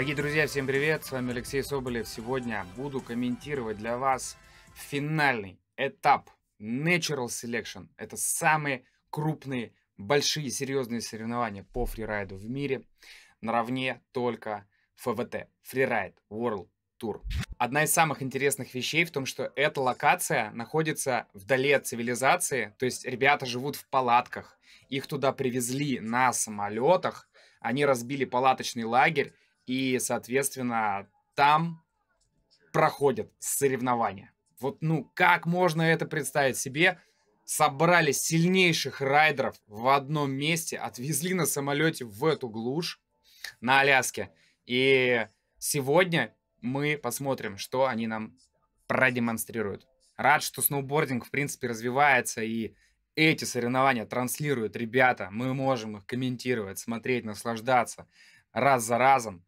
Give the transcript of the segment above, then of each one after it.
Дорогие друзья, всем привет! С вами Алексей Соболев. Сегодня буду комментировать для вас финальный этап Natural Selection. Это самые крупные, большие, серьезные соревнования по фрирайду в мире. Наравне только ФВТ, Freeride World Tour. Одна из самых интересных вещей в том, что эта локация находится вдали от цивилизации. То есть ребята живут в палатках. Их туда привезли на самолетах. Они разбили палаточный лагерь. И, соответственно, там проходят соревнования. Вот, как можно это представить себе? Собрали сильнейших райдеров в одном месте, отвезли на самолете в эту глушь на Аляске. И сегодня мы посмотрим, что они нам продемонстрируют. Рад, что сноубординг, в принципе, развивается, и эти соревнования транслируют ребята. Мы можем их комментировать, смотреть, наслаждаться раз за разом.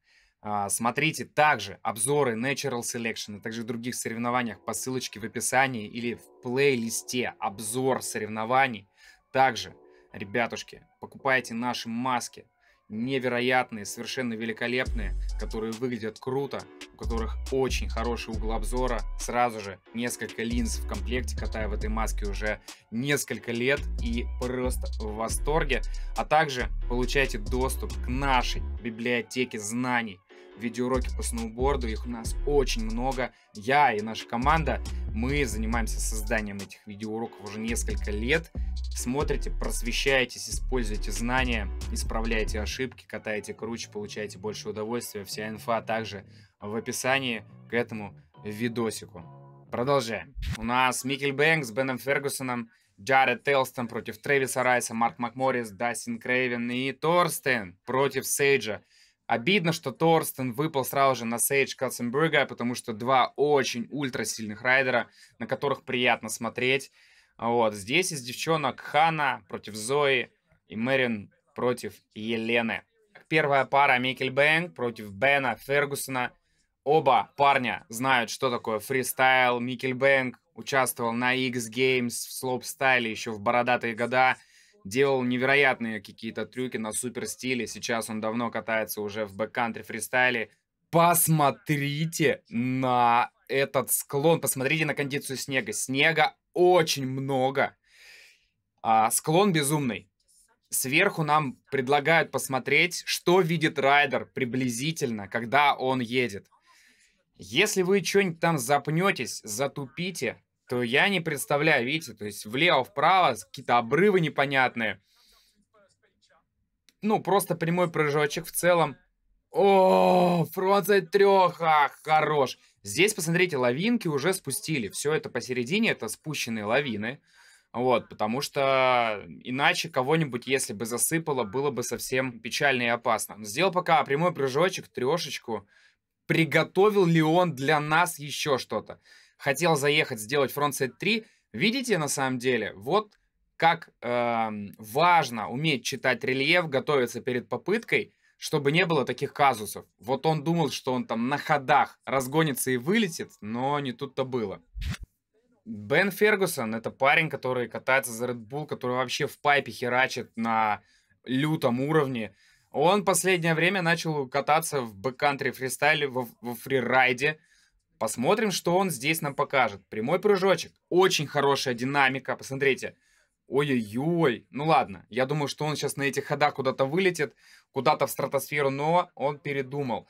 Смотрите также обзоры Natural Selection, а также других соревнованиях по ссылочке в описании или в плейлисте обзор соревнований. Также, ребятушки, покупайте наши маски, невероятные, совершенно великолепные, которые выглядят круто, у которых очень хороший угол обзора. Сразу же несколько линз в комплекте, катаю в этой маске уже несколько лет и просто в восторге. А также получайте доступ к нашей библиотеке знаний. Видеоуроки по сноуборду, их у нас очень много. Я и наша команда, мы занимаемся созданием этих видеоуроков уже несколько лет. Смотрите, просвещаетесь, используйте знания, исправляйте ошибки, катаете круче, получаете больше удовольствия. Вся инфа также в описании к этому видосику. Продолжаем. У нас Микель Бэнк с Беном Фергюсоном, Джаред Телстон против Трэвиса Райса, Марк Макморрис, Дастин Крейвен и Торстен против Сейджа. Обидно, что Торстен выпал сразу же на Сейдж Катценберга, потому что два очень ультрасильных райдера, на которых приятно смотреть. Вот. Здесь из девчонок Хана против Зои и Мэрин против Елены. Первая пара Микель Бэнк против Бена Фергюсона. Оба парня знают, что такое фристайл. Микель Бэнк участвовал на X Games в слоупстайле еще в бородатые года. Делал невероятные какие-то трюки на супер стиле. Сейчас он давно катается уже в бэккантри фристайле. Посмотрите на этот склон. Посмотрите на кондицию снега. Снега очень много. Склон безумный. Сверху нам предлагают посмотреть, что видит райдер приблизительно, когда он едет. Если вы что-нибудь там запнетесь, затупите, то я не представляю, видите, то есть влево-вправо, какие-то обрывы непонятные. Просто прямой прыжочек в целом. О, фронтсайд 3, хорош. Здесь, посмотрите, лавинки уже спустили. Все это посередине, это спущенные лавины. Вот, потому что иначе кого-нибудь, если бы засыпало, было бы совсем печально и опасно. Сделал пока прямой прыжочек, трешечку. Приготовил ли он для нас еще что-то? Хотел заехать, сделать фронтсайд 3. Видите, на самом деле, вот как важно уметь читать рельеф, готовиться перед попыткой, чтобы не было таких казусов. Вот он думал, что он там на ходах разгонится и вылетит, но не тут-то было. Бен Фергюсон — это парень, который катается за Red Bull, который вообще в пайпе херачит на лютом уровне. Он в последнее время начал кататься в бэккантри фристайле, во фрирайде. Посмотрим, что он здесь нам покажет. Прямой прыжочек. Очень хорошая динамика. Посмотрите. Ой-ой-ой. Ну ладно. Я думаю, что он сейчас на этих ходах куда-то вылетит. Куда-то в стратосферу. Но он передумал.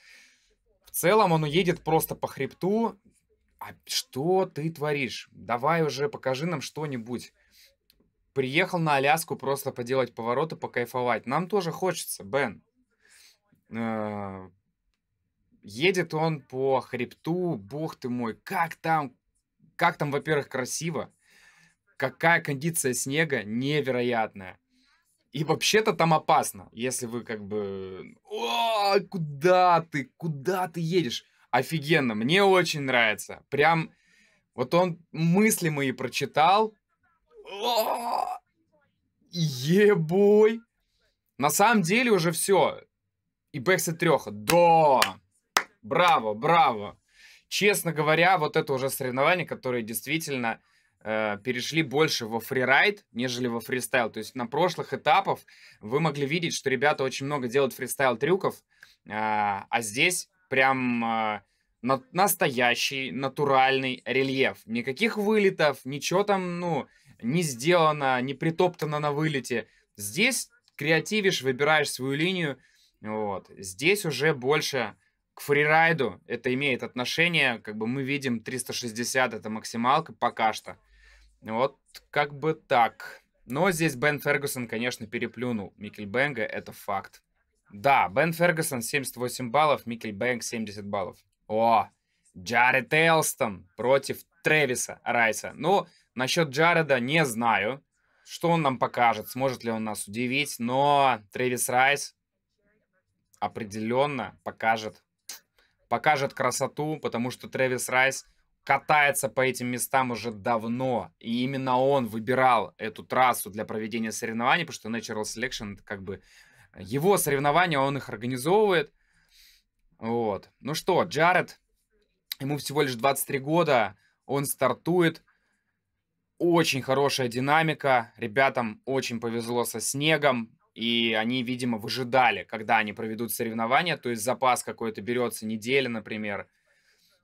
В целом он уедет просто по хребту. А что ты творишь? Давай уже покажи нам что-нибудь. Приехал на Аляску просто поделать повороты, покайфовать. Нам тоже хочется, Бен. Едет он по хребту, бог ты мой. Как там, во-первых, красиво. Какая кондиция снега невероятная. И вообще-то там опасно, если вы как бы... О, куда ты едешь? Офигенно, мне очень нравится. Прям, вот он мысли мои прочитал. Ебой. На самом деле уже все. И бэксайд 3. Да. Браво, браво. Честно говоря, вот это уже соревнования, которые действительно перешли больше во фрирайд, нежели во фристайл. То есть на прошлых этапах вы могли видеть, что ребята очень много делают фристайл трюков, а здесь прям настоящий, натуральный рельеф. Никаких вылетов, ничего там, ну, не сделано, не притоптано на вылете. Здесь креативишь, выбираешь свою линию. Вот. Здесь уже больше к фрирайду это имеет отношение. Как бы мы видим 360 это максималка пока что. Вот как бы так. Но здесь Бен Фергюсон, конечно, переплюнул Микельбенга, это факт. Да, Бен Фергюсон 78 баллов, Микельбенг 70 баллов. О, Джаред Элстон против Трэвиса Райса. Ну, насчет Джареда не знаю, что он нам покажет, сможет ли он нас удивить, но Трэвис Райс определенно покажет красоту, потому что Трэвис Райс катается по этим местам уже давно, и именно он выбирал эту трассу для проведения соревнований, потому что Natural Selection, это как бы его соревнования, он их организовывает. Вот. Ну что, Джаред, ему всего лишь 23 года, он стартует. Очень хорошая динамика, ребятам очень повезло со снегом, и они, видимо, выжидали, когда они проведут соревнования, то есть запас какой-то берется, неделя, например.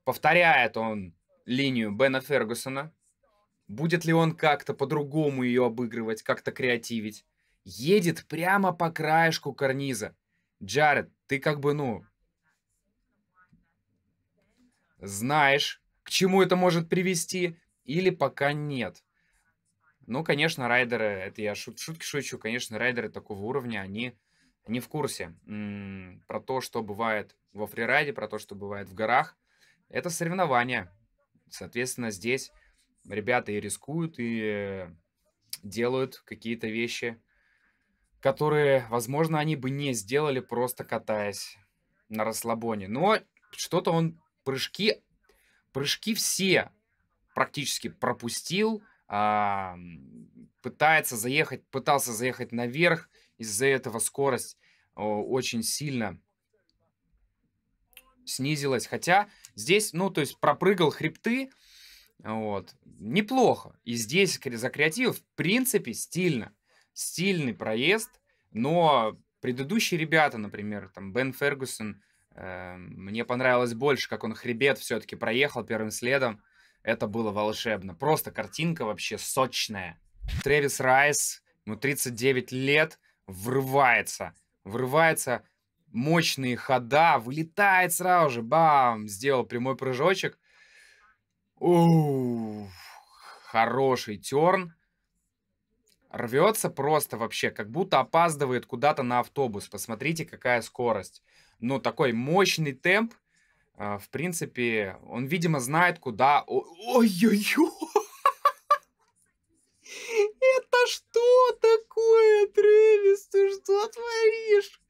Повторяет он линию Бена Фергюсона. Будет ли он как-то по-другому ее обыгрывать, как-то креативить? Едет прямо по краешку карниза. Джаред, ты как бы, ну, знаешь, к чему это может привести, или пока нет? Ну, конечно, райдеры, это я шутки шучу, конечно, райдеры такого уровня, они в курсе про то, что бывает во фрирайде, про то, что бывает в горах. Это соревнования. Соответственно, здесь ребята и рискуют, и делают какие-то вещи, которые, возможно, они бы не сделали, просто катаясь на расслабоне. Но что-то он прыжки все практически пропустил. Пытался заехать наверх. Из-за этого скорость очень сильно снизилась. Хотя здесь, ну, то есть пропрыгал хребты. Вот. Неплохо. И здесь за креатив, в принципе, стильно. Стильный проезд. Но предыдущие ребята, например, там Бен Фергюсон, мне понравилось больше, как он хребет все-таки проехал первым следом. Это было волшебно. Просто картинка вообще сочная. Трэвис Райс, ему 39 лет, врывается. Мощные хода, вылетает сразу же, бам, сделал прямой прыжочек. Ух, хороший терн. Рвется просто вообще, как будто опаздывает куда-то на автобус. Посмотрите, какая скорость. Ну, такой мощный темп. В принципе, он, видимо, знает, куда... Ой-ой-ой! Это что такое, Трэвис? Ты что творишь?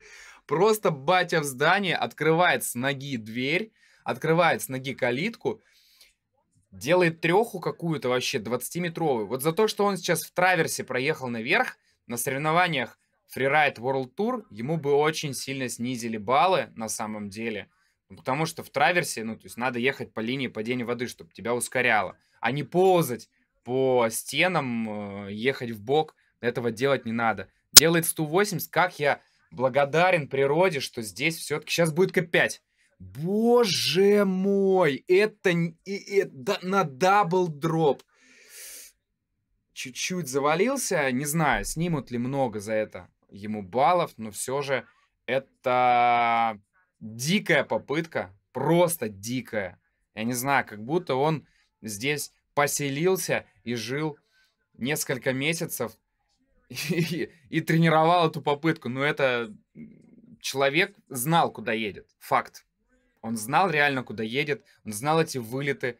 Просто батя в здании открывает с ноги дверь, открывает с ноги калитку, делает треху какую-то вообще 20-метровую. Вот за то, что он сейчас в траверсе проехал наверх, на соревнованиях Freeride World Tour ему бы очень сильно снизили баллы на самом деле. Потому что в траверсе, ну, то есть надо ехать по линии падения воды, чтобы тебя ускоряло. А не ползать по стенам, ехать в бок. Этого делать не надо. Делает 180. Как я благодарен природе, что здесь все-таки... Сейчас будет К5. Боже мой! Это на дабл дроп. Чуть-чуть завалился. Не знаю, снимут ли много за это ему баллов, но все же это дикая попытка. Просто дикая. Я не знаю, как будто он здесь поселился и жил несколько месяцев и тренировал эту попытку. Но это человек знал, куда едет. Факт. Он знал реально, куда едет. Он знал эти вылеты.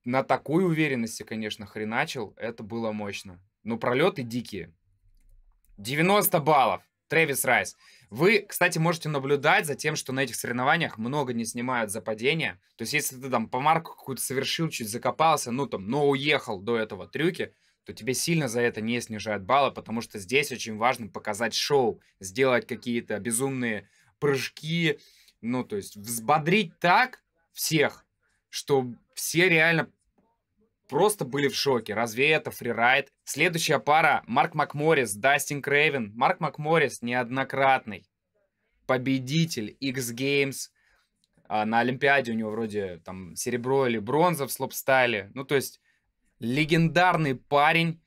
На такой уверенности, конечно, хреначил. Это было мощно. Но пролеты дикие. 90 баллов. Трэвис Райс. Вы, кстати, можете наблюдать за тем, что на этих соревнованиях много не снимают за падение. То есть, если ты там помарку какую-то совершил, чуть закопался, ну там, но уехал до этого трюки, то тебе сильно за это не снижают баллы, потому что здесь очень важно показать шоу, сделать какие-то безумные прыжки, ну, то есть взбодрить так всех, что все реально просто были в шоке. Разве это фрирайд? Следующая пара Марк Макморрис, Дастин Крейвен. Марк Макморрис неоднократный победитель X Games. На Олимпиаде у него вроде там серебро или бронза в слопстайле. Ну, то есть легендарный парень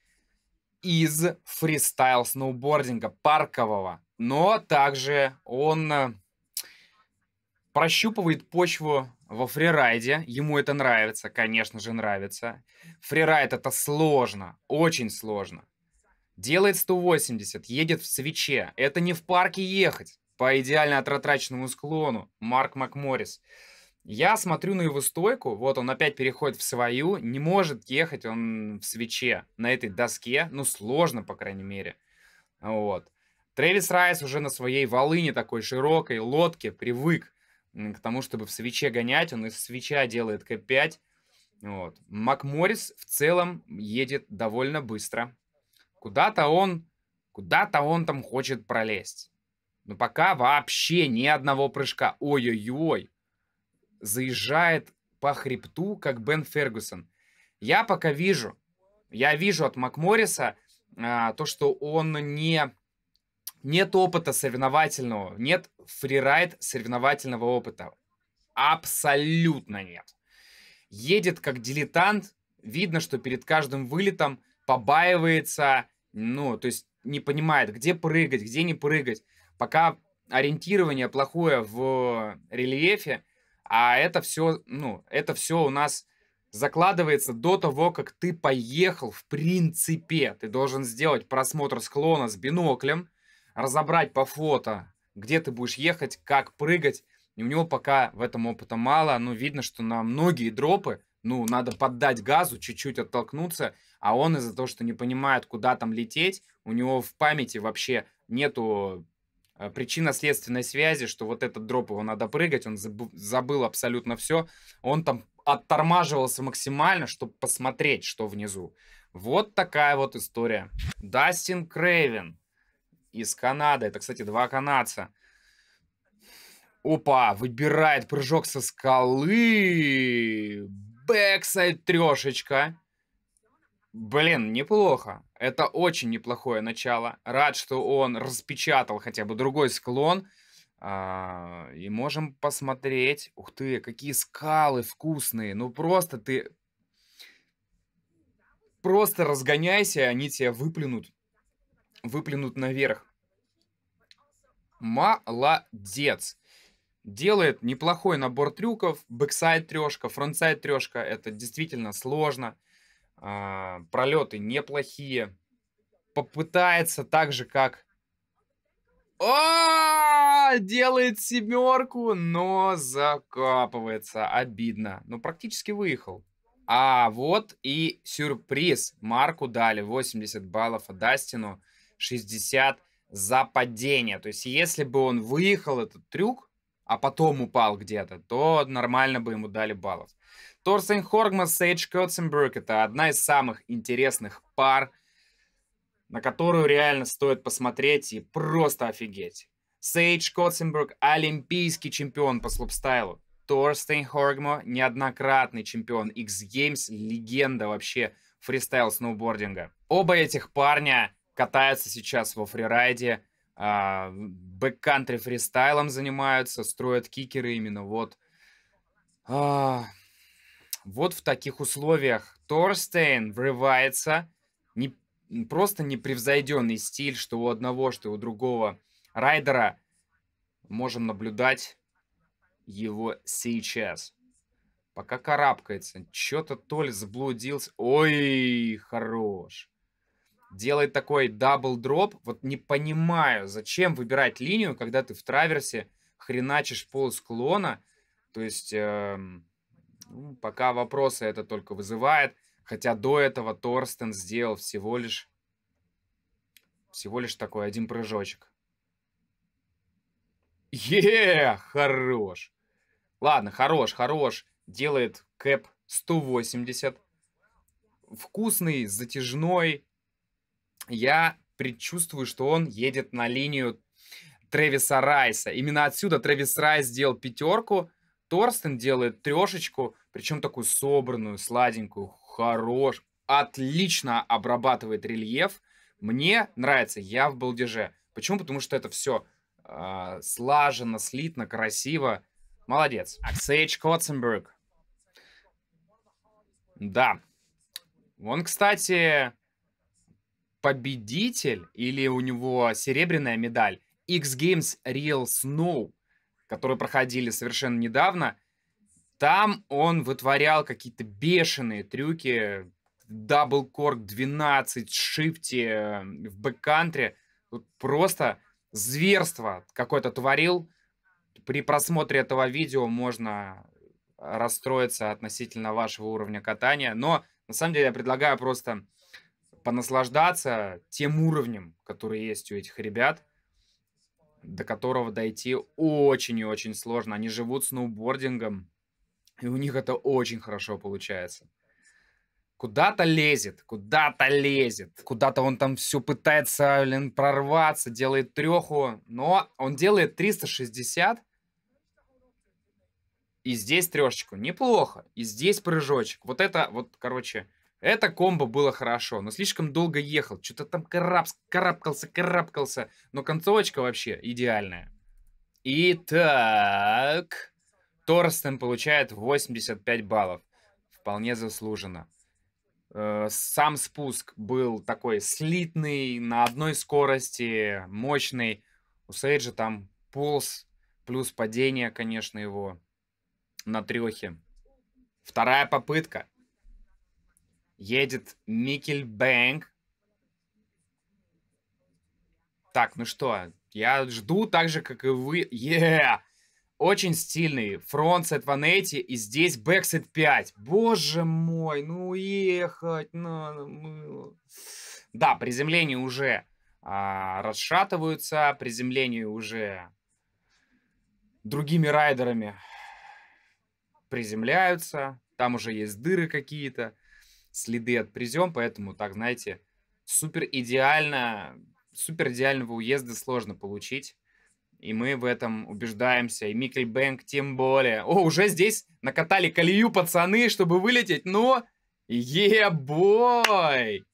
из фристайл-сноубординга паркового. Но также он прощупывает почву во фрирайде. Ему это нравится, конечно же, нравится. Фрирайд — это сложно, очень сложно. Делает 180, едет в свече. Это не в парке ехать по идеально отратраченному склону. Марк МакМоррис. Я смотрю на его стойку, вот он опять переходит в свою, не может ехать он в свече на этой доске, ну сложно, по крайней мере. Вот. Трэвис Райс уже на своей волыне такой широкой лодке привык к тому, чтобы в свече гонять, он из свеча делает К5. Вот. МакМоррис в целом едет довольно быстро. Куда-то он там хочет пролезть. Но пока вообще ни одного прыжка. Ой-ой-ой. Заезжает по хребту, как Бен Фергюсон. Я вижу от МакМорриса то, что он нет опыта соревновательного, нет фрирайд соревновательного опыта. Абсолютно нет. Едет как дилетант, видно, что перед каждым вылетом побаивается, ну, то есть не понимает, где прыгать, где не прыгать. Пока ориентирование плохое в рельефе, а это все у нас закладывается до того, как ты поехал в принципе. Ты должен сделать просмотр склона с биноклем, разобрать по фото, где ты будешь ехать, как прыгать. И у него пока в этом опыта мало. Ну, видно, что на многие дропы, ну, надо поддать газу, чуть-чуть оттолкнуться, а он из-за того, что не понимает, куда там лететь, у него в памяти вообще нету причинно-следственной связи, что вот этот дроп его надо прыгать, он забыл абсолютно все. Он там оттормаживался максимально, чтобы посмотреть, что внизу. Вот такая вот история. Дастин Крейвен из Канады. Это, кстати, два канадца. Опа, выбирает прыжок со скалы. Бэксайд трешечка. Блин, неплохо. Это очень неплохое начало. Рад, что он распечатал хотя бы другой склон. И можем посмотреть. Ух ты, какие скалы вкусные. Ну просто ты... Просто разгоняйся, они тебя выплюнут. Выплюнут наверх. Молодец. Делает неплохой набор трюков. Бэксайд трешка, фронтсайд трешка. Это действительно сложно. Пролеты неплохие. Попытается так же, как... Делает семерку, но закапывается. Обидно. Но практически выехал. А вот и сюрприз. Марку дали 80 баллов, а Дастину 60 за падение. То есть, если бы он выехал этот трюк, а потом упал где-то, то нормально бы ему дали баллов. Торстен Хоргман, Сейдж Котценберг — это одна из самых интересных пар, на которую реально стоит посмотреть и просто офигеть. Сейдж Котценберг — олимпийский чемпион по слопстайлу. Торстен Хоргмо — неоднократный чемпион X Games, легенда вообще фристайл-сноубординга. Оба этих парня катаются сейчас во фрирайде, бэккантри фристайлом занимаются, строят кикеры именно вот. Вот в таких условиях Торстен врывается. Просто непревзойденный стиль, что у одного, что у другого райдера. Можем наблюдать его сейчас. Пока карабкается. Чё-то то ли заблудился. Ой, хорош. Делает такой дабл-дроп. Вот не понимаю, зачем выбирать линию, когда ты в траверсе хреначишь полусклона. То есть... пока вопросы это только вызывает. Хотя до этого Торстен сделал всего лишь такой один прыжочек. Хорош. Ладно, хорош. Делает кэп 180. Вкусный, затяжной. Я предчувствую, что он едет на линию Трэвиса Райса. Именно отсюда Трэвис Райс сделал пятерку. Торстен делает трешечку, причем такую собранную, сладенькую, хорош. Отлично обрабатывает рельеф. Мне нравится, я в балдеже. Почему? Потому что это все слаженно, слитно, красиво. Молодец. Сейдж Котценберг. Да. Он, кстати, победитель, или у него серебряная медаль, X Games Real Snow, которые проходили совершенно недавно. Там он вытворял какие-то бешеные трюки. Дабл корк 12, шифте в бэккантре. Тут просто зверство какое-то творил. При просмотре этого видео можно расстроиться относительно вашего уровня катания. Но на самом деле я предлагаю просто понаслаждаться тем уровнем, который есть у этих ребят, до которого дойти очень и очень сложно. Они живут сноубордингом, и у них это очень хорошо получается. Куда-то лезет, куда-то лезет. Куда-то он там все пытается, блин, прорваться, делает треху. Но он делает 360. И здесь трешечку. Неплохо. И здесь прыжочек. Вот это, вот, короче, это комбо было хорошо. Но слишком долго ехал. Что-то там карабкался. Но концовочка вообще идеальная. Итак, Торстен получает 85 баллов. Вполне заслуженно. Сам спуск был такой слитный, на одной скорости, мощный. У Сейджа там полз, плюс падение, конечно, его на трехе. Вторая попытка. Едет Микельбэнк. Так, ну что, я жду так же, как и вы. Очень стильный фронтсет 180 и здесь бэксет 5. Боже мой, ну ехать надо. Да, приземления уже расшатываются, приземления уже другими райдерами приземляются. Там уже есть дыры какие-то, следы от призем, поэтому, так, знаете, супер идеального уезда сложно получить. И мы в этом убеждаемся. И Микельбэнк тем более. О, уже здесь накатали колею пацаны, чтобы вылететь. Но, бой!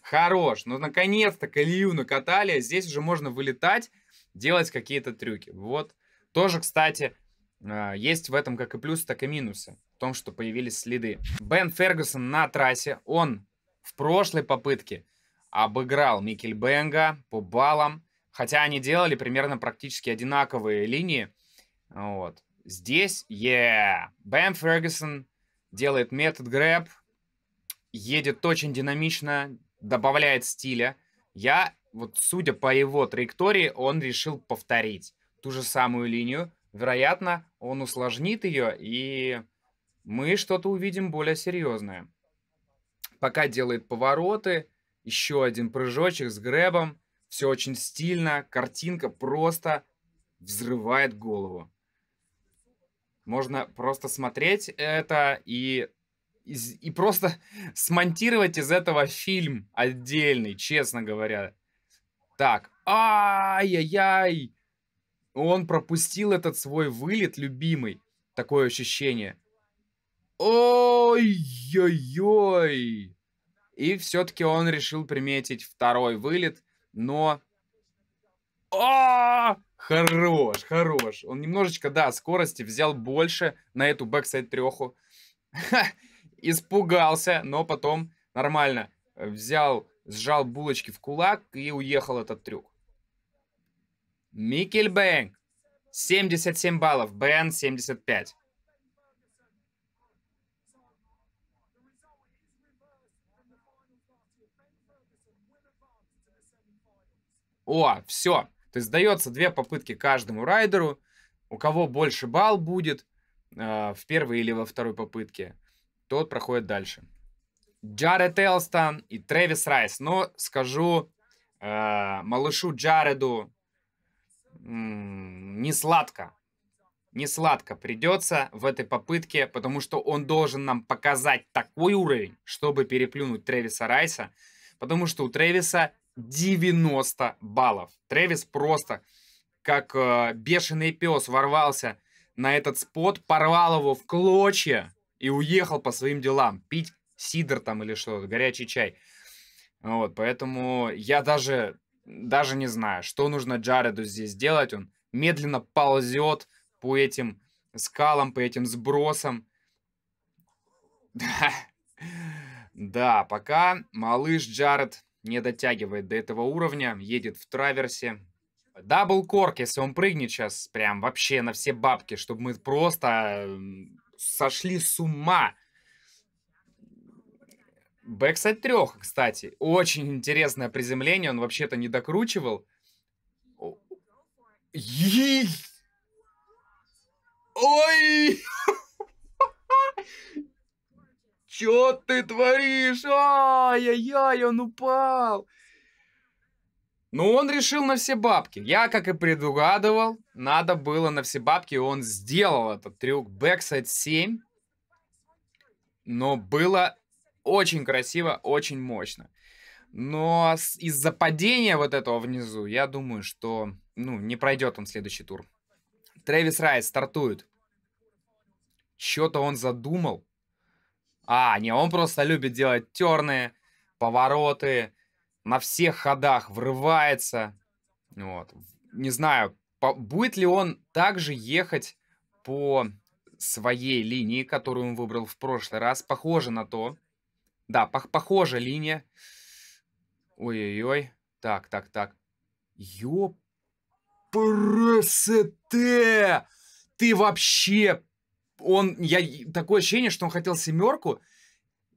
Хорош. Ну, наконец-то колею накатали. Здесь уже можно вылетать, делать какие-то трюки. Вот. Тоже, кстати, есть в этом как и плюсы, так и минусы. В том, что появились следы. Бен Фергюсон на трассе. Он в прошлой попытке обыграл Микельбэнга по баллам. Хотя они делали примерно практически одинаковые линии. Вот. Здесь, Бен Фергюсон делает метод грэб. Едет очень динамично, добавляет стиля. Вот судя по его траектории, он решил повторить ту же самую линию. Вероятно, он усложнит ее, и мы что-то увидим более серьезное. Пока делает повороты. Еще один прыжочек с грэбом. Все очень стильно. Картинка просто взрывает голову. Можно просто смотреть это и просто смонтировать из этого фильм отдельный, честно говоря. Так. Ай-яй-яй. Он пропустил этот свой вылет любимый. Такое ощущение. Ой-ой-ой. И все-таки он решил приметить второй вылет. Но... Хорош, хорош. Он немножечко, да, скорости взял больше на эту бэксайд треху. Испугался, но потом нормально сжал булочки в кулак и уехал этот трюк. Микельбэнк. 77 баллов. Бен 75. О, все. То есть дается 2 попытки каждому райдеру. У кого больше балл будет в первой или во второй попытке, тот проходит дальше. Джаред Элстон и Трэвис Райс. Но скажу малышу Джареду, не сладко. Не сладко придется в этой попытке, потому что он должен нам показать такой уровень, чтобы переплюнуть Трэвиса Райса. Потому что у Трэвиса 90 баллов. Трэвис просто как бешеный пес ворвался на этот спот, порвал его в клочья и уехал по своим делам. Пить сидр там или что, горячий чай. Вот, поэтому я даже Даже не знаю, что нужно Джареду здесь делать. Он медленно ползет по этим скалам, по этим сбросам. Да, да, пока малыш Джаред не дотягивает до этого уровня, едет в траверсе. Даблкорк, если он прыгнет сейчас прям вообще на все бабки, чтобы мы просто сошли с ума. Бэксайд 3, кстати. Очень интересное приземление. Он вообще-то не докручивал. Ой! Чё ты творишь? Ай-яй-яй, он упал. Ну, он решил на все бабки. Я, как и предугадывал, надо было на все бабки. Он сделал этот трюк бэксайд 7. Но было очень красиво, очень мощно. Но из-за падения вот этого внизу, я думаю, что не пройдет он следующий тур. Трэвис Райс стартует. Что-то он задумал. Не, он просто любит делать терны, повороты, на всех ходах врывается. Вот. Не знаю, будет ли он также ехать по своей линии, которую он выбрал в прошлый раз. Похоже на то. Да, похожа линия. Ой-ой-ой. Так. Ёпрст! Ты вообще... Такое ощущение, что он хотел 7,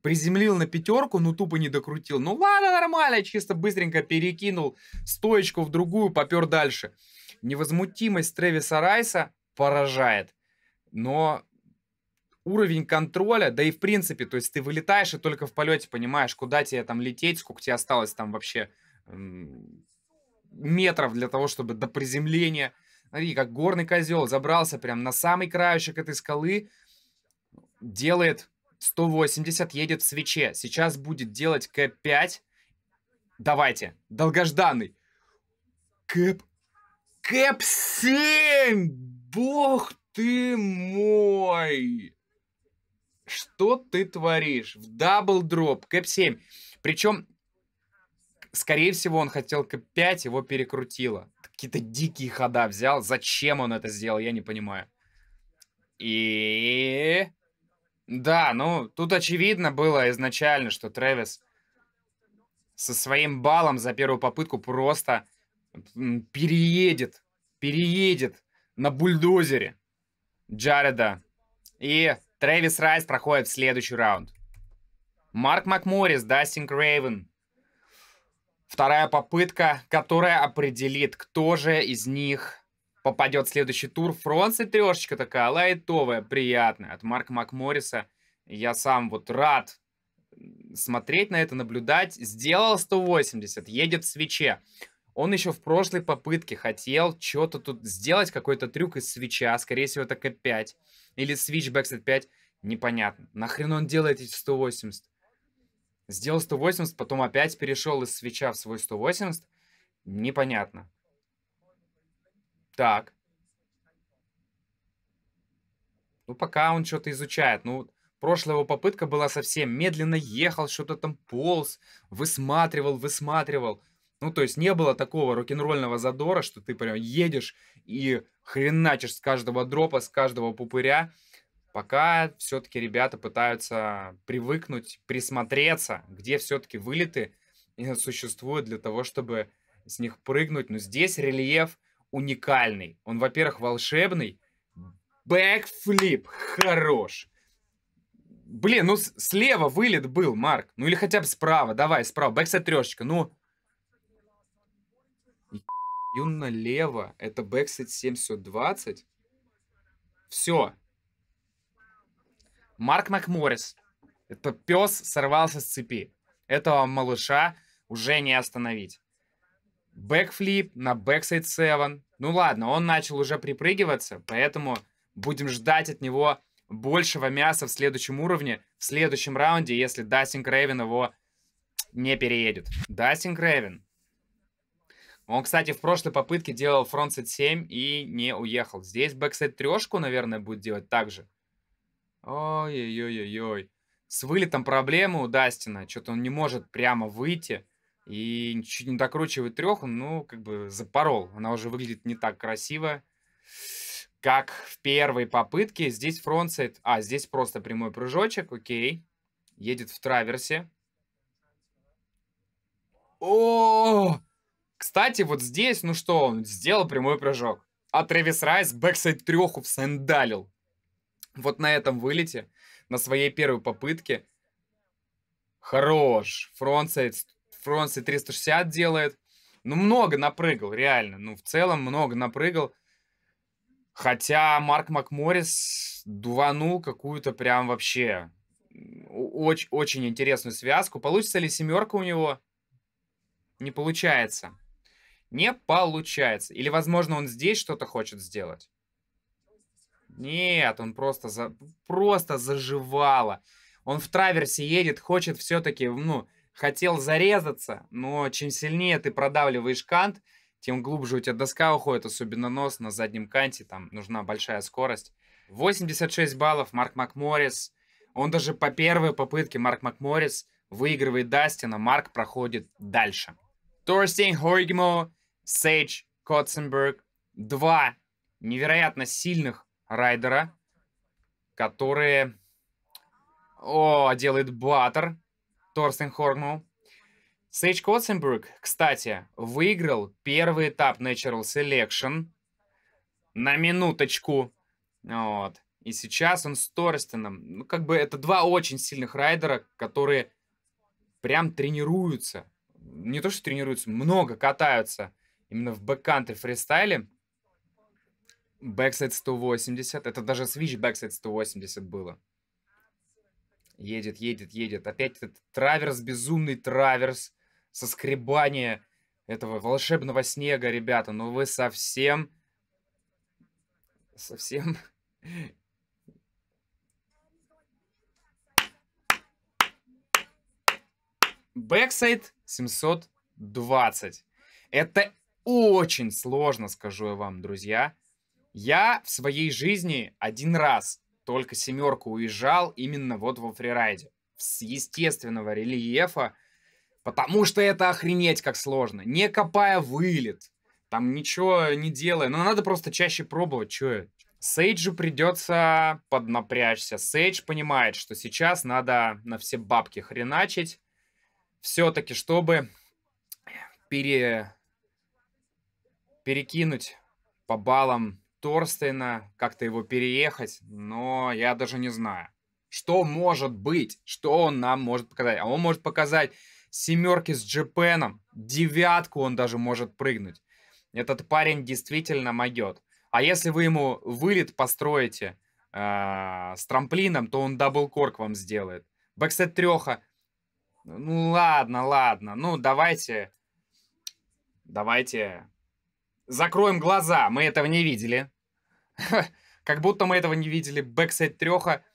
приземлил на 5, но тупо не докрутил. Ну ладно, нормально, чисто быстренько перекинул стоечку в другую, попер дальше. Невозмутимость Трэвиса Райса поражает. Но уровень контроля, да и в принципе, то есть ты вылетаешь и только в полете понимаешь, куда тебе там лететь, сколько тебе осталось там вообще метров для того, чтобы до приземления. Смотри, как горный козел забрался прям на самый краешек этой скалы, делает 180, едет в свече. Сейчас будет делать кэп 5. Давайте, долгожданный. Кэп 7! Бог ты мой! Что ты творишь? В дабл-дроп, кэп 7. Причем, скорее всего, он хотел кэп 5, его перекрутило. Какие-то дикие хода взял. Зачем он это сделал, я не понимаю. И... Да, тут очевидно было изначально, что Трэвис со своим баллом за первую попытку просто переедет на бульдозере Джареда. И Трэвис Райс проходит в следующий раунд. Марк Макморрис, Дастин Крейвен. Вторая попытка, которая определит, кто же из них попадет в следующий тур. Фронтсайд 3 такая лайтовая, приятная от Марка Макморриса. Я сам вот рад смотреть на это, наблюдать. Сделал 180, едет в свече. Он еще в прошлой попытке хотел что-то тут сделать, какой-то трюк из свеча. Скорее всего, это кэп 5. Или свич бэксайд 5. Непонятно. Нахрен он делает эти 180? Сделал 180, потом опять перешел из свеча в свой 180. Непонятно. Так. Пока он что-то изучает. Прошлая его попытка была совсем медленно ехал, что-то там полз, высматривал. То есть не было такого рок-н-ролльного задора, что ты прям едешь и хреначишь с каждого дропа, с каждого пупыря. Пока все-таки ребята пытаются привыкнуть, присмотреться, где все-таки вылеты существуют для того, чтобы с них прыгнуть. Но здесь рельеф уникальный. Он, во-первых, волшебный. Бэкфлип хорош. Блин, слева вылет был, Марк. Или хотя бы справа. Давай, справа. Бэксайд 3. И налево. Это бэксайд 720. Все. Марк Макморрис. Это пес сорвался с цепи. Этого малыша уже не остановить. Бэкфлип на бэксайд 7. Ладно, он начал уже припрыгиваться, поэтому будем ждать от него большего мяса в следующем уровне, в следующем раунде, если Дастин Крейвен его не переедет. Дастин Крейвен. Он, кстати, в прошлой попытке делал фронтсайд 7 и не уехал. Здесь бэксайд 3, наверное, будет делать так же. Ой-ой-ой-ой. С вылетом проблемы у Дастина. Что-то он не может прямо выйти. И чуть не докручивает треху, ну, как бы запорол. Она уже выглядит не так красиво, как в первой попытке. Здесь фронтсайд. А, здесь просто прямой прыжочек, окей. Едет в траверсе. О! Кстати, вот здесь, ну что, он сделал прямой прыжок. А Трэвис Райс бэксайд треху всандалил. Вот на этом вылете, на своей первой попытке. Хорош. Фронтсайд 360 делает. Ну, много напрыгал, реально. Ну, в целом, много напрыгал. Хотя Марк Макморрис дуванул какую-то прям вообще очень, очень интересную связку. Получится ли семерка у него? Не получается. Не получается. Или, возможно, он здесь что-то хочет сделать? Нет, он просто заживало. Он в траверсе едет, хочет все-таки, ну, хотел зарезаться, но чем сильнее ты продавливаешь кант, тем глубже у тебя доска уходит, особенно нос на заднем канте, там нужна большая скорость. 86 баллов Марк Макморрис. Он даже по первой попытке Марк Макморрис выигрывает Дастина, Марк проходит дальше. Торстейн Хоргмо, Сейдж Котценберг. Два невероятно сильных райдера, которые... О, делает баттер. Торстен Хоргмо. Сейдж Котценберг, кстати, выиграл первый этап Natural Selection. На минуточку. Вот. И сейчас он с Торстеном. Ну, как бы это два очень сильных райдера, которые прям тренируются. Не то, что тренируются, много катаются именно в бэккантри фристайле. Бэксайд 180. Это даже свич бэксайд 180 было. Едет, едет, едет. Опять этот траверс, безумный траверс. Соскребание этого волшебного снега, ребята. Ну вы совсем... Совсем... Бэксайд 720. Это очень сложно, скажу я вам, друзья. Я в своей жизни один раз только семерку уезжал именно вот во фрирайде. С естественного рельефа. Потому что это охренеть как сложно. Не копая вылет. Там ничего не делая. Но надо просто чаще пробовать. Чё? Сейджу придется поднапрячься. Сейдж понимает, что сейчас надо на все бабки хреначить. Все-таки, чтобы перекинуть по баллам Торстейна, как-то его переехать. Но я даже не знаю. Что может быть? Что он нам может показать? А он может показать семерки с джепеном. Девятку он даже может прыгнуть. Этот парень действительно могет. А если вы ему вылет построите с трамплином, то он даблкорк вам сделает. Бэксайд треха. Ну ладно, ладно. Ну давайте закроем глаза. Мы этого не видели. Как будто мы этого не видели. Бэксайд треха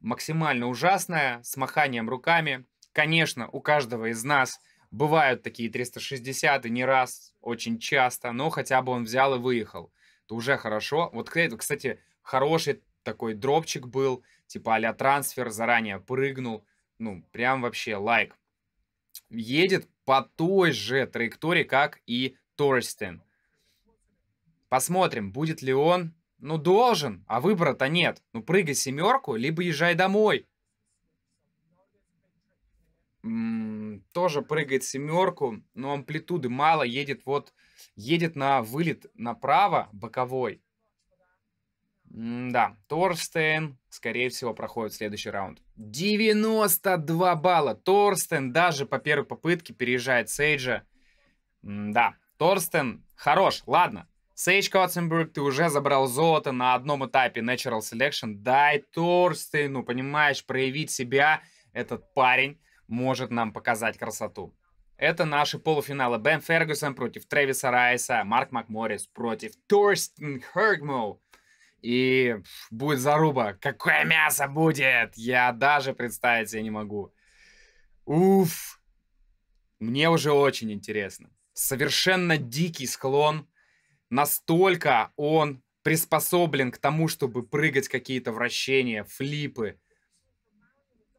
максимально ужасная, с маханием руками. Конечно, у каждого из нас бывают такие 360 и не раз, очень часто, но хотя бы он взял и выехал. Это уже хорошо. Вот, кстати, хороший такой дропчик был, типа а-ля трансфер, заранее прыгнул. Ну, прям вообще лайк. Едет по той же траектории, как и Торстен. Посмотрим, будет ли он... Ну, должен, а выбора-то нет. Ну, прыгай семерку, либо езжай домой. Тоже прыгает семерку, но амплитуды мало. Едет на вылет направо, боковой. Да, Торстен, скорее всего, проходит следующий раунд. 92 балла. Торстен даже по первой попытке переезжает Сейджа. Да, Торстен хорош, ладно. Сейдж Котценберг, ты уже забрал золото на одном этапе Natural Selection. Дай Торстену, понимаешь, проявить себя. Этот парень может нам показать красоту. Это наши полуфиналы. Бен Фергюсон против Трэвиса Райса. Марк Макморрис против Торстен Хоргмо. И будет заруба. Какое мясо будет? Я даже представить себе не могу. Уф. Мне уже очень интересно. Совершенно дикий склон. Настолько он приспособлен к тому, чтобы прыгать какие-то вращения, флипы.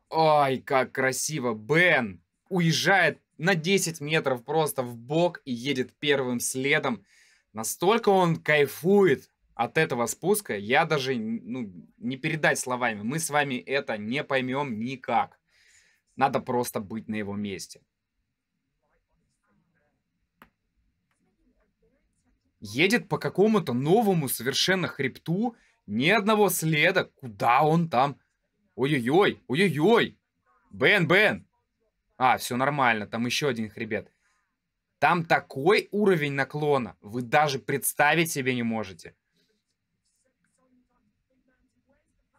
Ой, как красиво. Бен уезжает на 10 метров просто в бок и едет первым следом. Настолько он кайфует от этого спуска, я даже ну, не передать словами. Мы с вами это не поймем никак. Надо просто быть на его месте. Едет по какому-то новому совершенно хребту, ни одного следа. Куда он там? Ой-ой-ой, ой-ой-ой. Бен. А, все нормально, там еще один хребет. Там такой уровень наклона, вы даже представить себе не можете.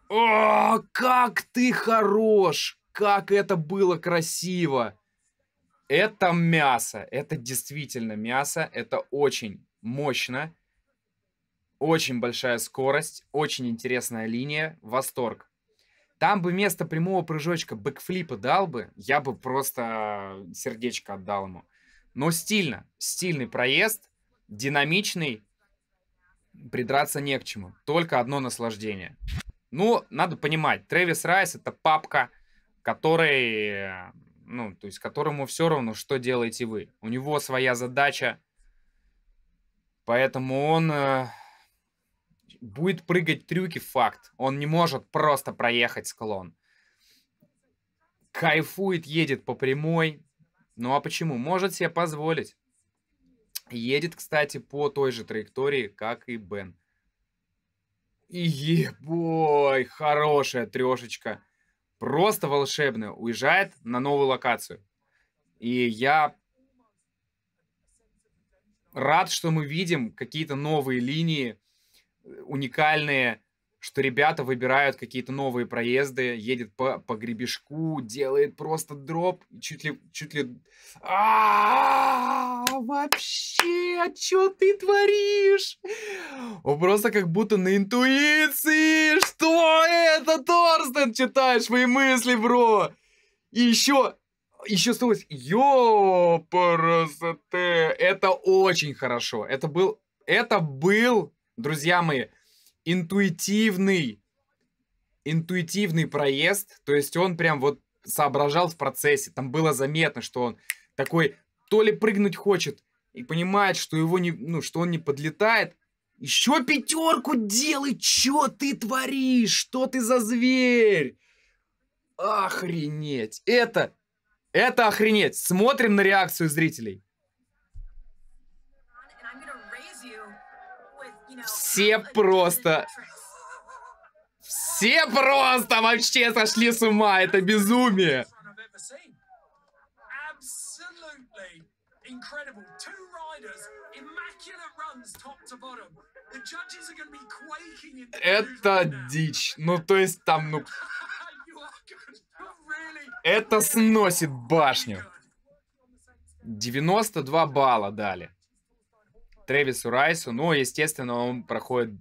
О, как ты хорош! Как это было красиво! Это мясо, это действительно мясо, это очень мощно, очень большая скорость, очень интересная линия, восторг. Там бы вместо прямого прыжочка бэкфлипа дал бы, я бы просто сердечко отдал ему. Но стильно, стильный проезд, динамичный, придраться не к чему, только одно наслаждение. Ну, надо понимать, Трэвис Райс это папка, который, ну, то есть которому все равно, что делаете вы. У него своя задача, поэтому он будет прыгать трюки, факт. Он не может просто проехать склон. Кайфует, едет по прямой. Ну а почему? Может себе позволить. Едет, кстати, по той же траектории, как и Бен. Ебой, хорошая трешечка. Просто волшебная. Уезжает на новую локацию. И я рад, что мы видим какие-то новые линии, уникальные, что ребята выбирают какие-то новые проезды, едет по гребешку, делает просто дроп, чуть ли... Вообще, что ты творишь? Он просто как будто на интуиции. Что это, Торстен? Читаешь мои мысли, бро. И еще стоит. Ёпарасоте. Это очень хорошо. Это был, друзья мои, интуитивный проезд. То есть он прям вот соображал в процессе. Там было заметно, что он такой то ли прыгнуть хочет и понимает, что его не, ну, что он не подлетает. Еще пятерку делай, что ты творишь? Что ты за зверь? Охренеть. Это охренеть. Смотрим на реакцию зрителей. Все просто вообще сошли с ума. Это безумие. Это дичь. Ну, то есть там, ну... Это сносит башню. 92 балла дали Трэвису Райсу. Ну, естественно, он проходит...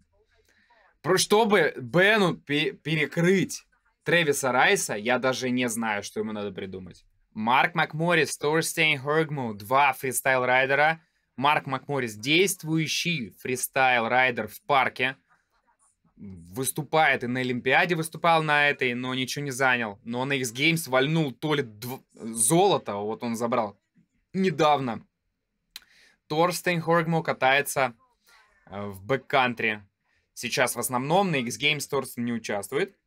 Чтобы Бену перекрыть Трэвиса Райса, я даже не знаю, что ему надо придумать. Марк Макморрис, Торстейн Хёргму, 2 фристайл-райдера. Марк Макморрис, действующий фристайл-райдер в парке. Выступает и на Олимпиаде выступал на этой, но ничего не занял. Но на X Games вальнул то ли золото, вот он забрал недавно. Торстейн Хёргму катается в бэккантри. Сейчас в основном на X Games Торстейн не участвует.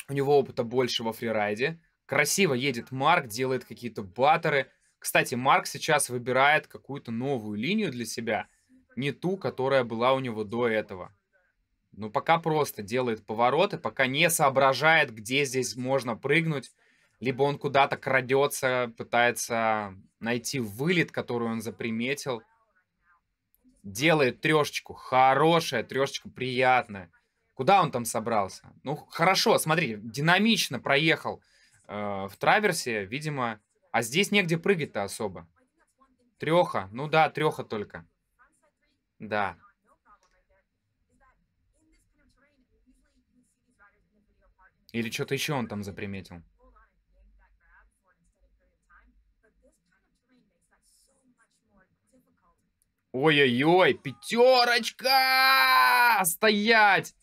У него опыта больше во фрирайде. Красиво едет Марк, делает какие-то баттеры. Кстати, Марк сейчас выбирает какую-то новую линию для себя. Не ту, которая была у него до этого. Но пока просто делает повороты, пока не соображает, где здесь можно прыгнуть. Либо он куда-то крадется, пытается найти вылет, который он заприметил. Делает трешечку. Хорошая трешечка, приятная. Куда он там собрался? Ну, хорошо, смотри, динамично проехал в траверсе, видимо. А здесь негде прыгать-то особо. Треха. Ну да, треха только. Да. Или что-то еще он там заприметил. Ой-ой-ой, пятерочка! Стоять!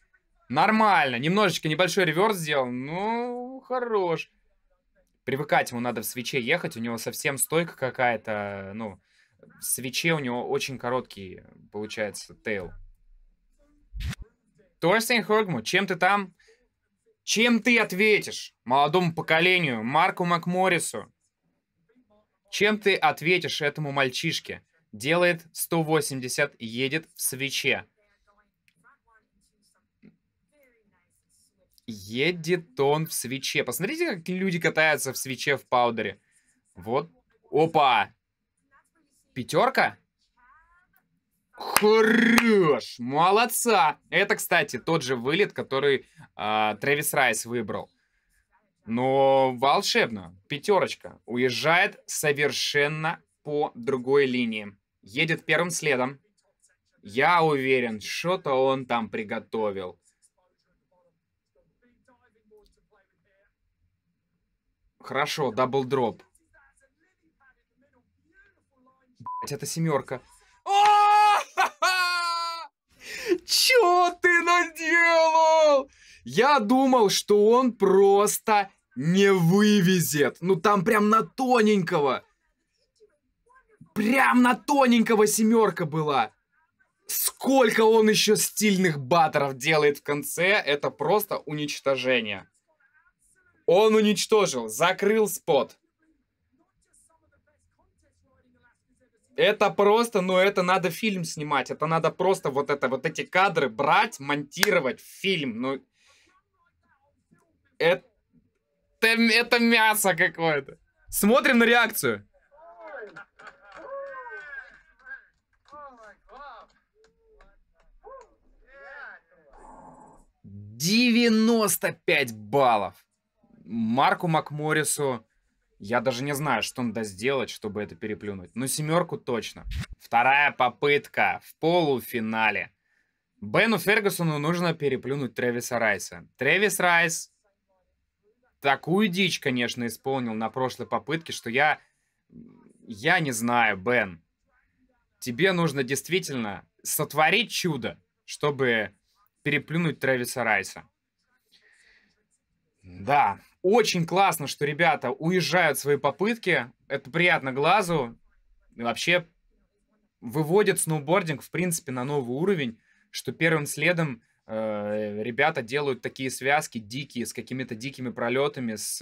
Нормально. Немножечко небольшой реверс сделал. Ну, хорош. Привыкать ему надо в свече ехать, у него совсем стойка какая-то, ну, в свече у него очень короткий, получается, тейл. Торстейн Хогму, чем ты там? Чем ты ответишь молодому поколению, Марку Макморрису? Чем ты ответишь этому мальчишке? Делает 180, едет в свече. Едет он в свече. Посмотрите, как люди катаются в свече в паудере. Вот. Опа! Пятерка? Хорош! Молодца! Это, кстати, тот же вылет, который Трэвис Райс выбрал. Но волшебно. Пятерочка. Уезжает совершенно по другой линии. Едет первым следом. Я уверен, что-то он там приготовил. Хорошо, даблдроп. Блять, это семерка. Чё ты наделал? Я думал, что он просто не вывезет. Ну там прям на тоненького. Прям на тоненького семерка была. Сколько он еще стильных баттеров делает в конце, это просто уничтожение. Он уничтожил, закрыл спот. Это просто, ну это надо фильм снимать, это надо просто вот эти кадры брать, монтировать в фильм. Ну, это мясо какое-то. Смотрим на реакцию. 95 баллов. Марку Макморрису я даже не знаю, что надо сделать, чтобы это переплюнуть. Но семерку точно. Вторая попытка в полуфинале. Бену Фергюсону нужно переплюнуть Трэвиса Райса. Трэвис Райс такую дичь, конечно, исполнил на прошлой попытке, что я не знаю, Бен. Тебе нужно действительно сотворить чудо, чтобы переплюнуть Трэвиса Райса. Да, очень классно, что ребята уезжают в свои попытки. Это приятно глазу. И вообще выводит сноубординг, в принципе, на новый уровень, что первым следом ребята делают такие связки дикие, с какими-то дикими пролетами, с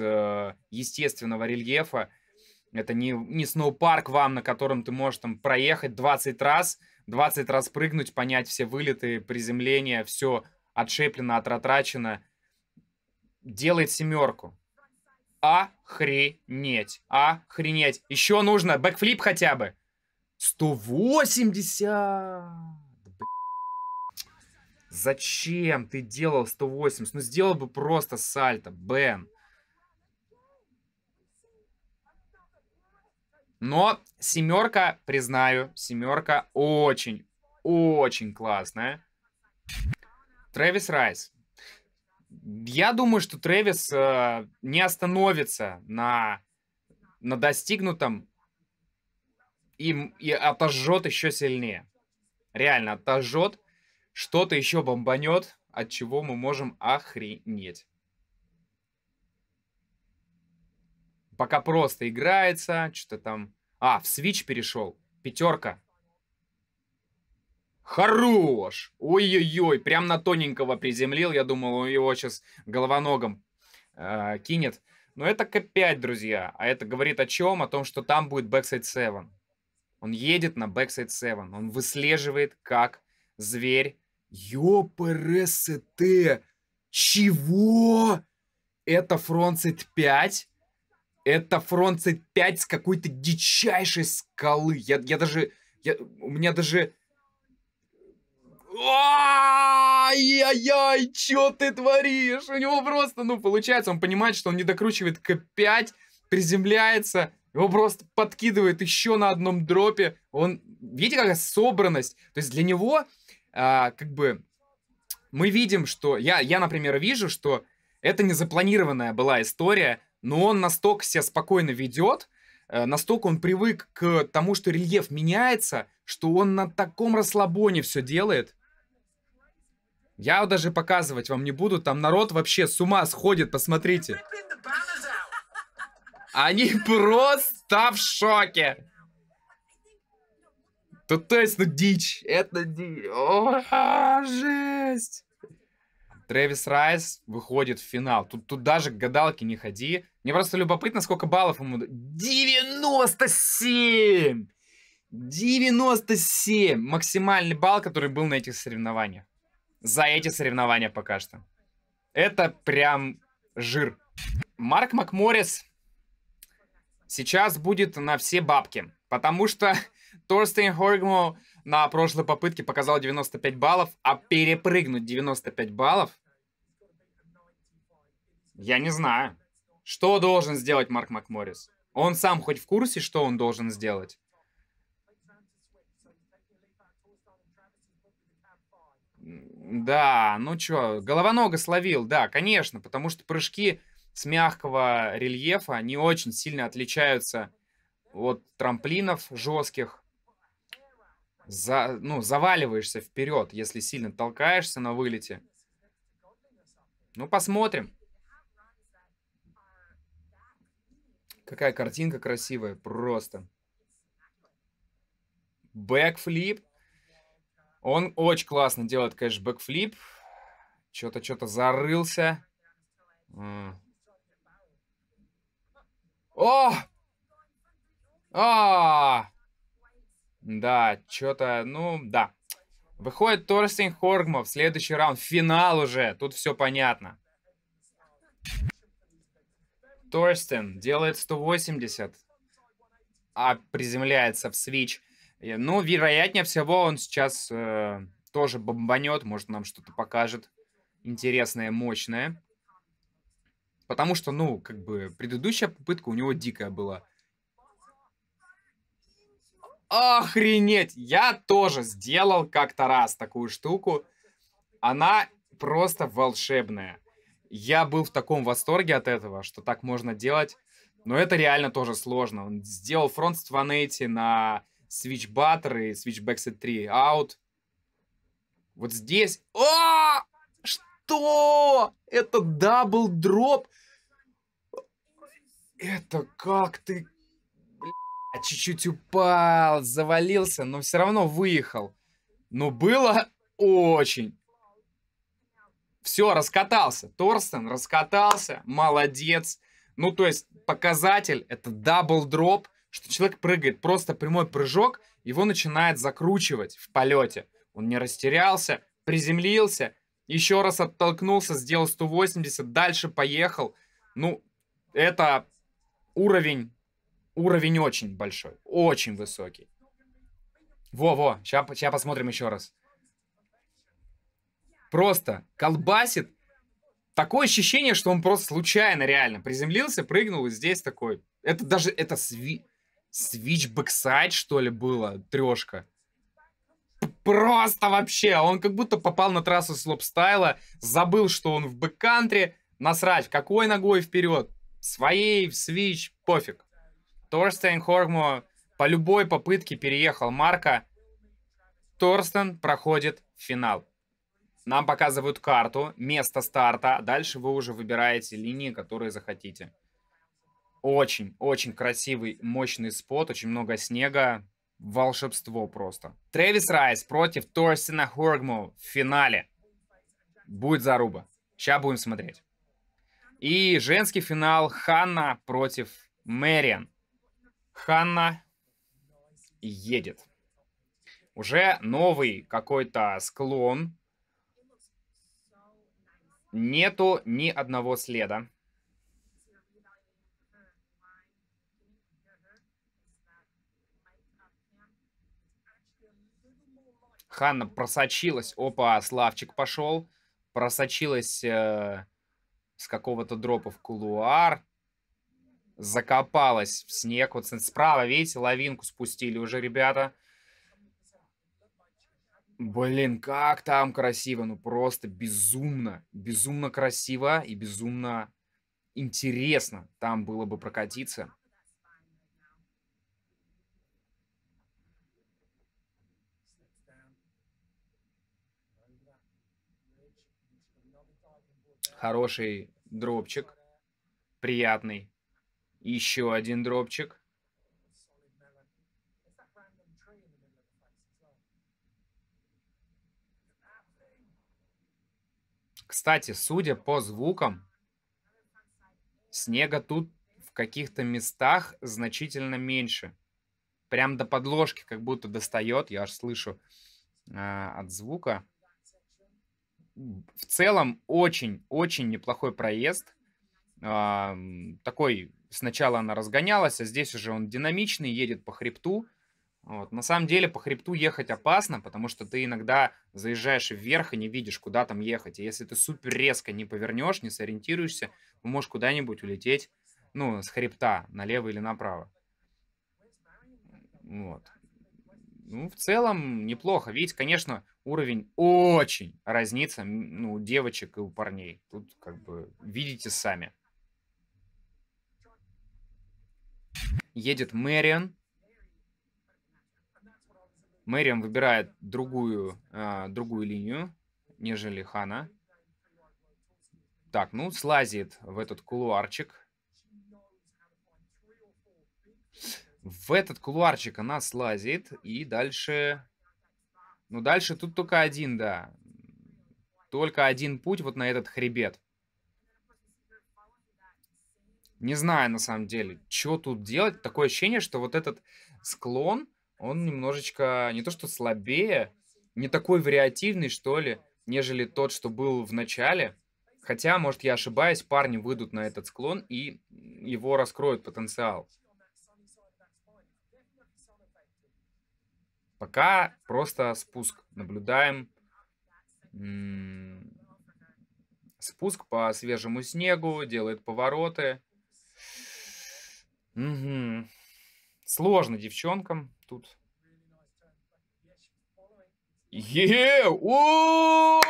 естественного рельефа. Это не сноупарк вам, на котором ты можешь там проехать 20 раз прыгнуть, понять все вылеты, приземления, все отшеплено, отратрачено. Делает семерку. Охренеть. Охренеть. Еще нужно бэкфлип хотя бы. 180. Зачем ты делал 180? Ну сделал бы просто сальто, Бен. Но семерка, признаю, семерка очень классная. Трэвис Райс. Я думаю, что Трэвис не остановится на достигнутом и отожжет еще сильнее. Реально отожжет, что-то еще бомбанет, от чего мы можем охренеть. Пока просто играется, что-то там... в свич перешел. Пятерка. Хорош! Ой-ой-ой, прям на тоненького приземлил. Я думал, он его сейчас головоногом кинет. Но это К5, друзья. А это говорит о чем? О том, что там будет бэксайд 7. Он едет на бэксайд 7. Он выслеживает как зверь. Ёпрст! Чего? Это фронтсайд 5? Это фронтсайд 5 с какой-то дичайшей скалы. У меня даже... Ай-яй-яй, что ты творишь? У него просто, получается, он понимает, что он не докручивает К5, приземляется, его просто подкидывает еще на одном дропе. Видите, какая собранность? То есть для него, мы видим, что... Я, например, вижу, что это не запланированная была история, но он настолько себя спокойно ведет, настолько он привык к тому, что рельеф меняется, что он на таком расслабоне все делает. Я даже показывать вам не буду, там народ вообще с ума сходит, посмотрите. Они просто в шоке. То есть, ну, дичь. Это дичь. О, жесть. Трэвис Райс выходит в финал. Тут даже к гадалке не ходи. Мне просто любопытно, сколько баллов ему... 97! 97! Максимальный балл, который был на этих соревнованиях. За эти соревнования пока что. Это прям жир. Марк Макморрис сейчас будет на все бабки. Потому что Торстейн Хоргмо на прошлой попытке показал 95 баллов, а перепрыгнуть 95 баллов... Я не знаю. Что должен сделать Марк Макморрис? Он сам хоть в курсе, что он должен сделать? Да, ну чё, головонога словил, да, конечно, потому что прыжки с мягкого рельефа не очень сильно отличаются от трамплинов жестких. Ну, заваливаешься вперед, если сильно толкаешься на вылете. Ну, посмотрим. Какая картинка красивая, просто. Бэкфлип. Он очень классно делает, конечно, бэкфлип. Что-то зарылся. О! А! Да, что-то, ну, да. Выходит Торстейн Хоргмо в следующий раунд. Финал уже. Тут все понятно. Торстен делает 180. А приземляется в свич. Ну, вероятнее всего, он сейчас тоже бомбанет. Может, нам что-то покажет интересное, мощное. Потому что, ну, как бы, предыдущая попытка у него дикая была. Охренеть! Я тоже сделал как-то раз такую штуку. Она просто волшебная. Я был в таком восторге от этого, что так можно делать. Но это реально тоже сложно. Он сделал фронт 180 на Switch Butter и Switch Backseat 3 out. Вот здесь... О! Что? Это дабл дроп? Это как ты... Чуть-чуть упал, завалился, но все равно выехал. Но было очень. Все, раскатался. Торстен раскатался. Молодец. Ну, то есть, показатель это дабл дроп, что человек прыгает просто прямой прыжок, его начинает закручивать в полете. Он не растерялся, приземлился, еще раз оттолкнулся, сделал 180, дальше поехал. Ну, это уровень очень большой, очень высокий. Во-во, сейчас посмотрим еще раз. Просто колбасит. Такое ощущение, что он просто случайно реально приземлился, прыгнул и здесь такой. Это даже, это свич бэксайд, что ли, было, трешка. Просто вообще, он как будто попал на трассу слопстайла, забыл, что он в бэккантре, насрать, какой ногой вперед, своей, в свич, пофиг. Торстейн Хоргмо по любой попытке переехал Марка. Торстен проходит в финал. Нам показывают карту, место старта. Дальше вы уже выбираете линии, которые захотите. Очень красивый, мощный спот. Очень много снега. Волшебство просто. Трэвис Райс против Торстена Хоргмо в финале. Будет заруба. Сейчас будем смотреть. И женский финал. Ханна против Мэриан. Ханна едет. Уже новый какой-то склон. Нету ни одного следа. Ханна просочилась. Опа, Славчик пошел. Просочилась с какого-то дропа в кулуар. Закопалась в снег. Вот справа, видите, лавинку спустили уже ребята. Блин, как там красиво. Ну просто безумно. Безумно красиво и безумно интересно там было бы прокатиться. Хороший дропчик. Приятный. Еще один дропчик. Кстати, судя по звукам, снега тут в каких-то местах значительно меньше. Прям до подложки как будто достает. Я аж слышу от звука. В целом очень-очень неплохой проезд. Такой, сначала она разгонялась, а здесь уже он динамичный, едет по хребту. Вот. На самом деле по хребту ехать опасно, потому что ты иногда заезжаешь вверх и не видишь, куда там ехать. И если ты супер резко не повернешь, не сориентируешься, ты можешь куда-нибудь улететь, ну, с хребта, налево или направо. Вот. Ну, в целом неплохо. Видите, конечно, уровень очень разнится, ну, у девочек и у парней. Тут как бы видите сами. Едет Мэриан. Мэриан выбирает другую линию, нежели Хана. Так, ну, слазит в этот кулуарчик. В этот кулуарчик она слазит. И дальше... Ну, дальше тут только один, да. Только один путь вот на этот хребет. Не знаю, на самом деле, что тут делать. Такое ощущение, что вот этот склон, он немножечко не то что слабее, не такой вариативный, что ли, нежели тот, что был в начале. Хотя, может, я ошибаюсь, парни выйдут на этот склон и его раскроют потенциал. Пока просто спуск наблюдаем. Спуск по свежему снегу, делает повороты. Мгм. Сложно девчонкам тут. О!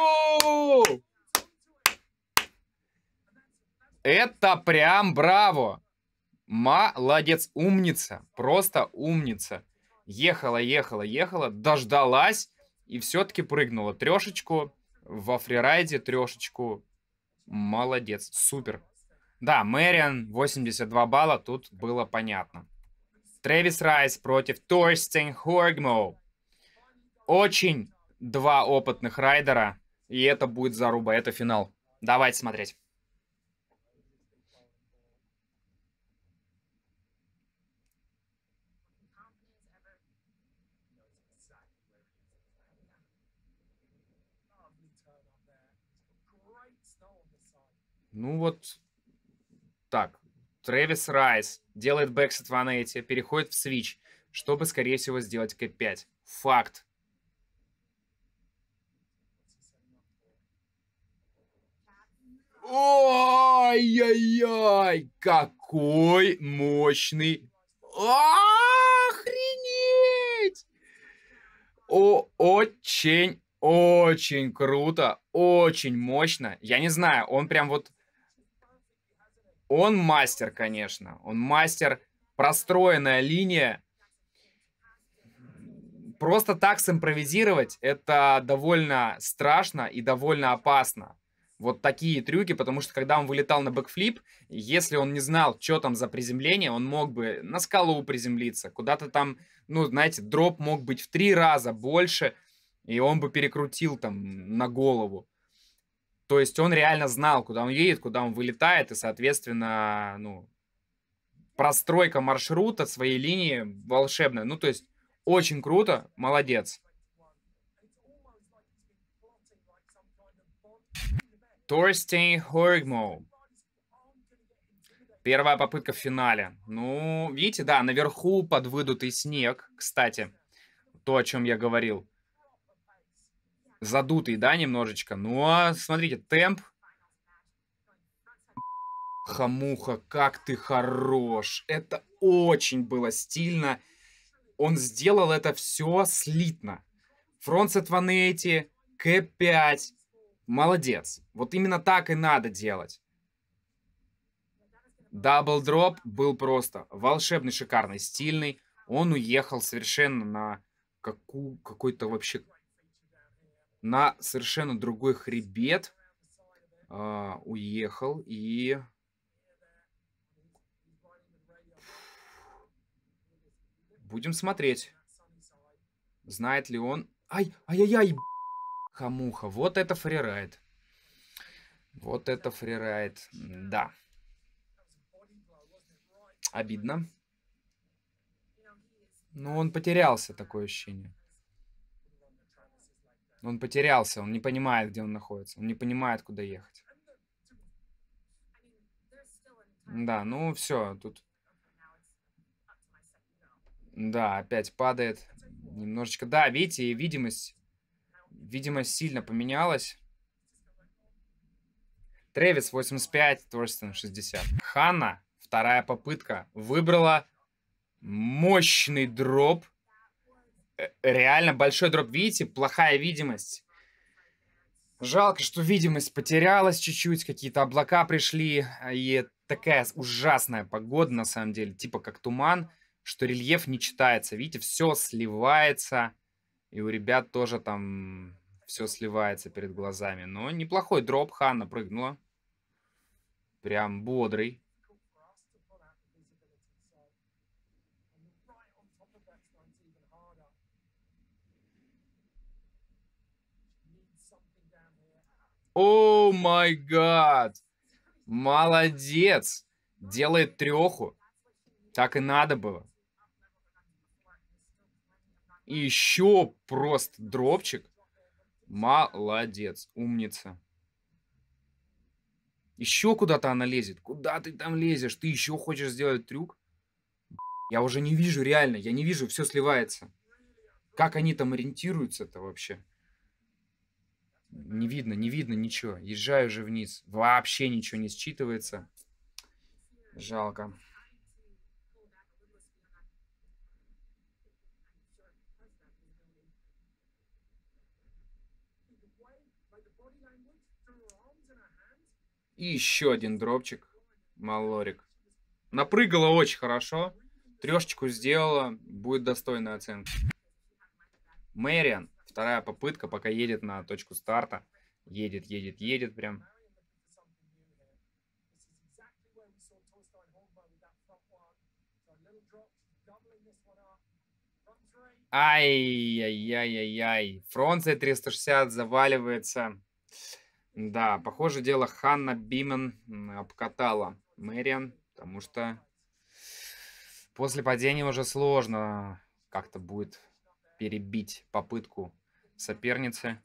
Это прям браво! Молодец, умница, просто умница. Ехала, ехала, ехала, дождалась и все-таки прыгнула. Трешечку во фрирайде, трешечку. Молодец, супер. Да, Мэриан, 82 балла, тут было понятно. Трэвис Райс против Торстен Хоргмо. Очень два опытных райдера, и это будет заруба, это финал. Давайте смотреть. Ну вот так. Трэвис Райс делает бэксет 180, переходит в свич, чтобы, скорее всего, сделать К5. Факт. Ой-ой-ой! Какой мощный! Охренеть! Очень круто, очень мощно. Я не знаю, он прям вот... Он мастер, конечно. Он мастер. Простроенная линия. Просто так симпровизировать — это довольно страшно и довольно опасно. Вот такие трюки, потому что когда он вылетал на бэкфлип, если он не знал, что там за приземление, он мог бы на скалу приземлиться, куда-то там, ну, знаете, дроп мог быть в 3 раза больше, и он бы перекрутил там на голову. То есть он реально знал, куда он едет, куда он вылетает, и, соответственно, ну, простройка маршрута своей линии волшебная. Ну, то есть очень круто, молодец. Торстен Хоргмо. Первая попытка в финале. Ну, видите, да, наверху подвыдутый снег, кстати. То, о чем я говорил. Задутый, да, немножечко. Ну, а смотрите, темп. Хамуха, как ты хорош. Это очень было стильно. Он сделал это все слитно. Фронтсет 180, К5. Молодец. Вот именно так и надо делать. Дабл дроп был просто волшебный, шикарный, стильный. Он уехал совершенно на какой-то вообще... На совершенно другой хребет. Уехал и... Будем смотреть, знает ли он... Ай-яй-яй, хамуха. Вот это фрирайд. Вот это фрирайд. Да. Обидно. Но он потерялся, такое ощущение. Он потерялся, он не понимает, где он находится. Он не понимает, куда ехать. Да, ну все, тут... Да, опять падает. Немножечко... Да, видите, видимость сильно поменялась. Трэвис 85, Торстен 60. Ханна, вторая попытка, выбрала мощный дроп. Реально большой дроп. Видите, плохая видимость. Жалко, что видимость потерялась чуть-чуть. Какие-то облака пришли. И такая ужасная погода, на самом деле. Типа как туман, что рельеф не читается. Видите, все сливается. И у ребят тоже там все сливается перед глазами. Но неплохой дроп. Ханна прыгнула. Прям бодрый. О май гад! Молодец! Делает треху. Так и надо было. И еще просто дропчик. Молодец. Умница. Еще куда-то она лезет. Куда ты там лезешь? Ты еще хочешь сделать трюк? Я уже не вижу, реально. Я не вижу, все сливается. Как они там ориентируются-то вообще? Не видно ничего. Езжаю уже вниз. Вообще ничего не считывается. Жалко. И еще один дропчик. Малорик. Напрыгала очень хорошо. Трешечку сделала. Будет достойная оценка. Мэриан. Вторая попытка, пока едет на точку старта. Едет прям. Ай-яй-яй-яй-яй. Фронция 360 заваливается. Да, похоже дело, Ханна Бимен обкатала Мэриан, потому что после падения уже сложно как-то будет перебить попытку соперницы.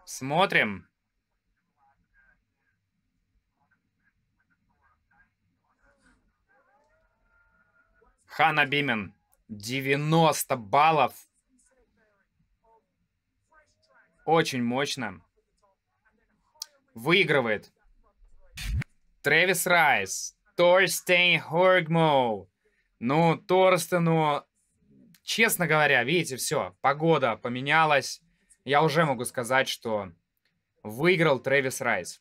Смотрим. Ханна Бимен. 90 баллов. Очень мощно. Выигрывает. Трэвис Райс. Торстен Хоргмо. Ну, Торстену, честно говоря, видите, все. Погода поменялась. Я уже могу сказать, что выиграл Трэвис Райс.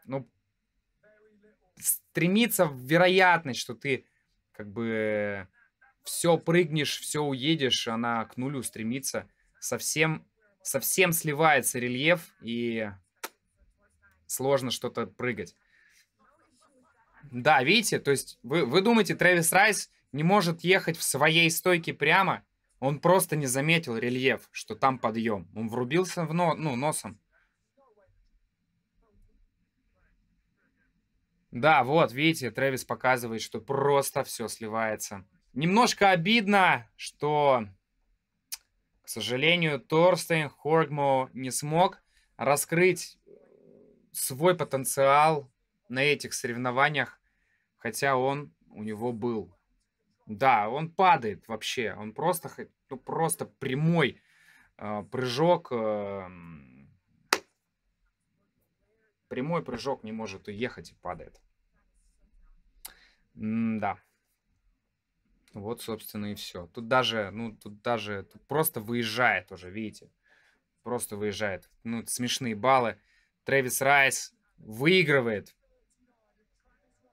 Ну, стремиться в вероятность, что ты как бы все прыгнешь, все уедешь, она к нулю стремится. Совсем сливается рельеф, и сложно что-то прыгать. Да, видите, то есть вы думаете, Трэвис Райс не может ехать в своей стойке прямо? Он просто не заметил рельеф, что там подъем. Он врубился в носом. Да, вот, видите, Трэвис показывает, что просто все сливается. Немножко обидно, что, к сожалению, Торстен Хоргмо не смог раскрыть свой потенциал на этих соревнованиях, хотя он у него был. Да, он падает вообще, он просто, ну, просто прямой прыжок, прямой прыжок не может уехать и падает. Да. Вот, собственно, и все. Тут даже, тут просто выезжает уже, видите. Просто выезжает. Ну, это смешные баллы. Трэвис Райс выигрывает.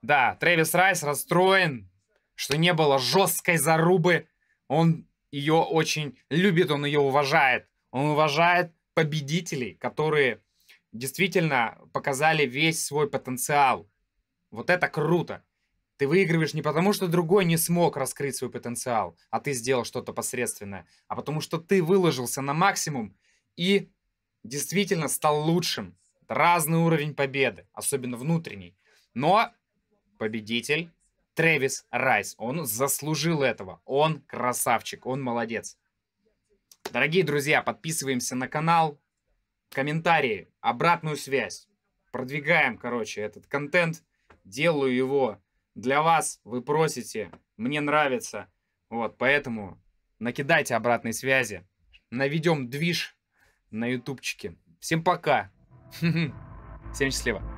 Да, Трэвис Райс расстроен, что не было жесткой зарубы. Он ее очень любит, он ее уважает. Он уважает победителей, которые действительно показали весь свой потенциал. Вот это круто. Ты выигрываешь не потому, что другой не смог раскрыть свой потенциал, а ты сделал что-то посредственное, а потому что ты выложился на максимум и действительно стал лучшим. Это разный уровень победы, особенно внутренний. Но победитель Трэвис Райс, он заслужил этого. Он красавчик, он молодец. Дорогие друзья, подписываемся на канал, комментарии, обратную связь. Продвигаем, короче, этот контент. Делаю его для вас. Вы просите, мне нравится. Вот, поэтому накидайте обратной связи. Наведем движ на ютубчике. Всем пока. Всем счастливо.